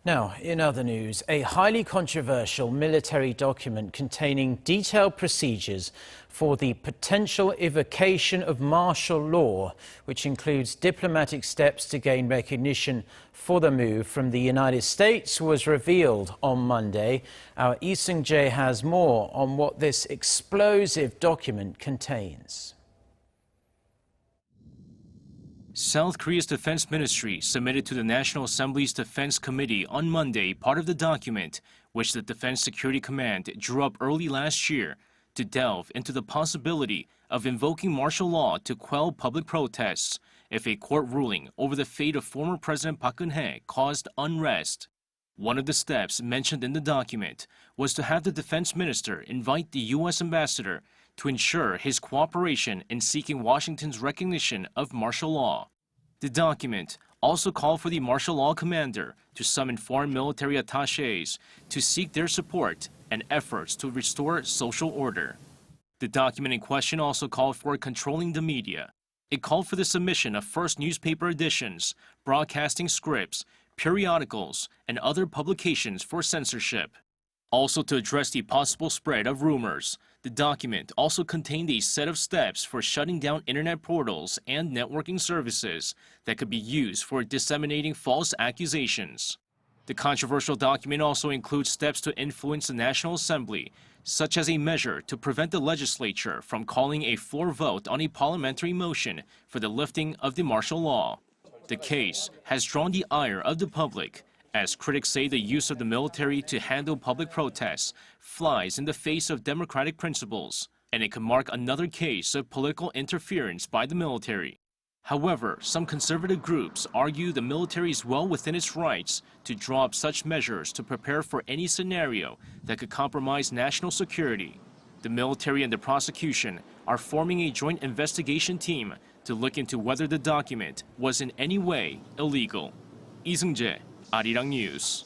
Now, in other news, a highly controversial military document containing detailed procedures for the potential invocation of martial law, which includes diplomatic steps to gain recognition for the move from the United States, was revealed on Monday. Our Lee Seung-jae has more on what this explosive document contains. South Korea's defense ministry submitted to the National Assembly's Defense Committee on Monday part of the document, which the Defense Security Command drew up early last year to delve into the possibility of invoking martial law to quell public protests if a court ruling over the fate of former President Park Geun-hye caused unrest. One of the steps mentioned in the document was to have the defense minister invite the U.S. ambassador to ensure his cooperation in seeking Washington's recognition of martial law. The document also called for the martial law commander to summon foreign military attachés to seek their support and efforts to restore social order. The document in question also called for controlling the media. It called for the submission of first newspaper editions, broadcasting scripts, periodicals, and other publications for censorship. Also, to address the possible spread of rumors, the document also contained a set of steps for shutting down internet portals and networking services that could be used for disseminating false accusations. The controversial document also includes steps to influence the National Assembly, such as a measure to prevent the legislature from calling a floor vote on a parliamentary motion for the lifting of the martial law. The case has drawn the ire of the public, as critics say the use of the military to handle public protests flies in the face of democratic principles, and it could mark another case of political interference by the military. However, some conservative groups argue the military is well within its rights to draw up such measures to prepare for any scenario that could compromise national security. The military and the prosecution are forming a joint investigation team to look into whether the document was in any way illegal. Lee Seung-jae, Arirang News.